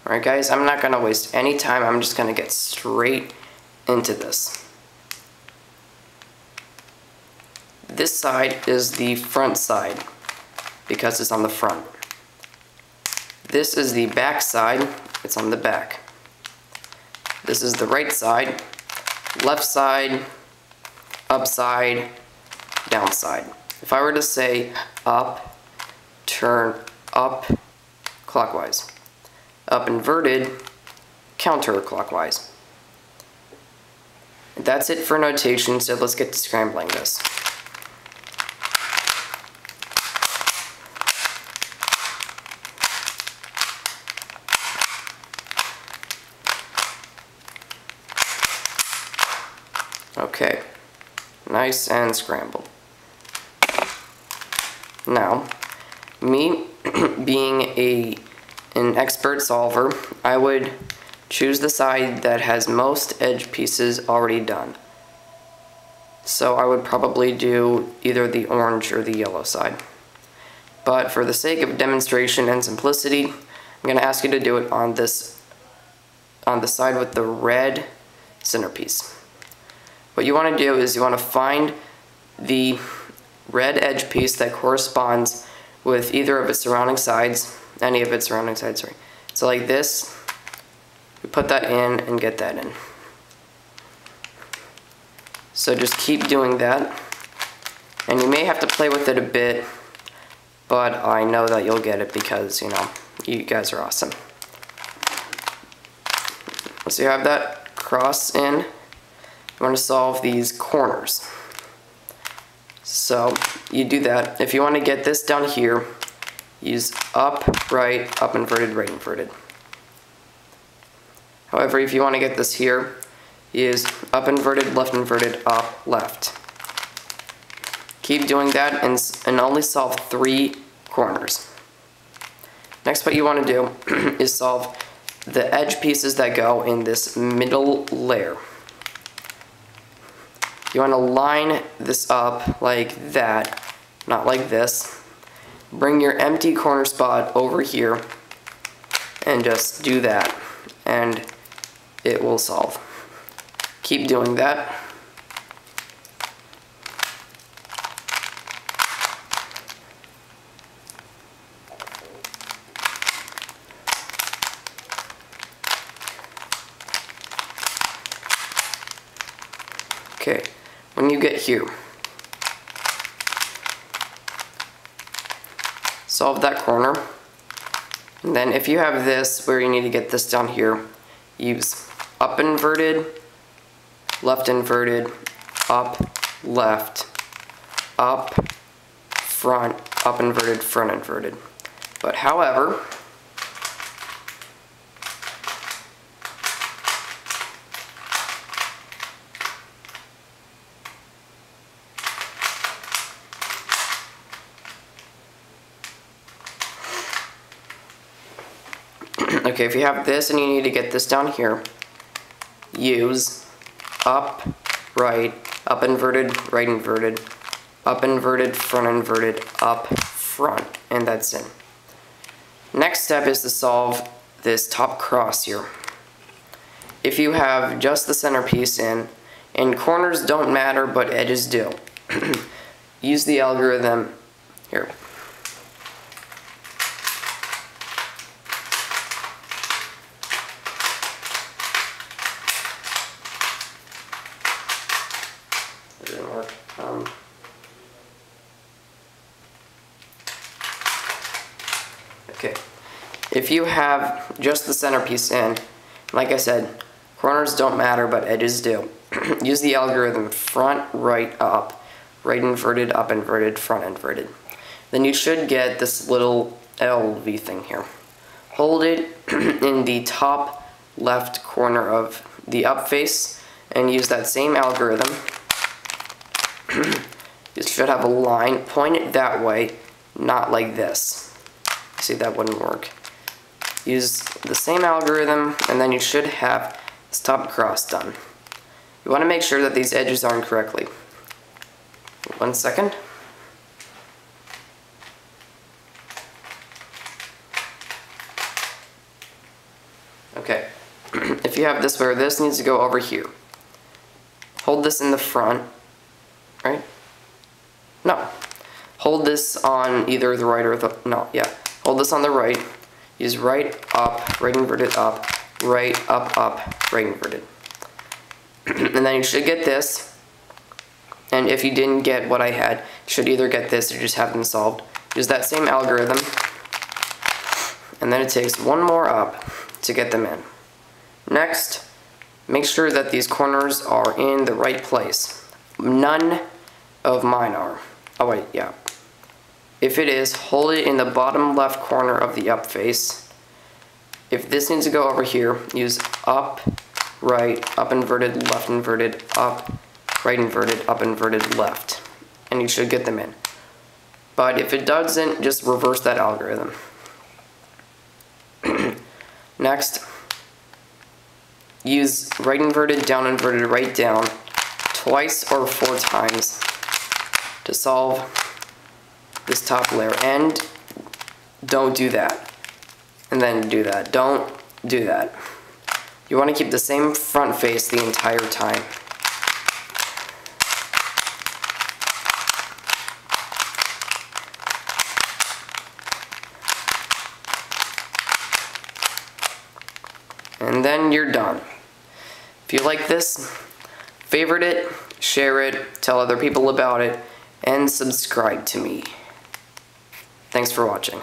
Alright guys, I'm not going to waste any time, I'm just going to get straight into this. This side is the front side, because it's on the front. This is the back side, it's on the back. This is the right side, left side, upside, downside. If I were to say up, turn up, clockwise. Up inverted, counterclockwise. That's it for notation, so let's get to scrambling this. Okay, nice and scrambled. Now, me being an expert solver, I would choose the side that has most edge pieces already done. So I would probably do either the orange or the yellow side. But for the sake of demonstration and simplicity, I'm going to ask you to do it on the side with the red centerpiece. What you want to do is you want to find the red edge piece that corresponds with either of its surrounding sides, any of its surrounding sides, sorry. So like this, we put that in and get that in. So just keep doing that, and you may have to play with it a bit, but I know that you'll get it because, you know, you guys are awesome. Once you have that cross in, you want to solve these corners. So you do that. If you want to get this down here, use up, right, up inverted, right inverted. However, if you want to get this here, use up inverted, up, left. Keep doing that and only solve 3 corners. Next, what you want to do is solve the edge pieces that go in this middle layer. You want to line this up like that, not like this. Bring your empty corner spot over here and just do that, and it will solve. Keep doing that. Okay, when you get here, solve that corner, and then if you have this where you need to get this down here, use up inverted, left inverted, up, left, up, front, up inverted, front inverted. But however, okay, if you have this and you need to get this down here, use up, right, up inverted, right inverted, up inverted, front inverted, up, front, and that's in. Next step is to solve this top cross here. If you have just the centerpiece in, and corners don't matter but edges do, use the algorithm here. It didn't work. Okay, if you have just the centerpiece in, like I said, corners don't matter but edges do. Use the algorithm front, right, up, right inverted, up inverted, front inverted. Then you should get this little LV thing here. Hold it in the top left corner of the up face and use that same algorithm. You should have a line, point it that way, not like this. See, that wouldn't work. Use the same algorithm, and then you should have this top cross done. You want to make sure that these edges aren't correctly. 1 second. Okay, if you have this where this needs to go over here, hold this in the front, right? No. Hold this on either the right or the, no, yeah. Hold this on the right. Use right, up, right inverted, up, right, up, right inverted. And then you should get this. And if you didn't get what I had, you should either get this or just have them solved. Use that same algorithm. And then it takes one more up to get them in. Next, make sure that these corners are in the right place. None of mine are. Oh wait, yeah. If it is, hold it in the bottom left corner of the up face. If this needs to go over here, use up, right, up inverted, up, right inverted, up inverted, left. And you should get them in. But if it doesn't, just reverse that algorithm. Next, use right inverted, right down, twice or 4 times to solve this top layer. And don't do that. And then do that. Don't do that. You want to keep the same front face the entire time. And then you're done. If you like this, favorite it, share it, tell other people about it, and subscribe to me. Thanks for watching.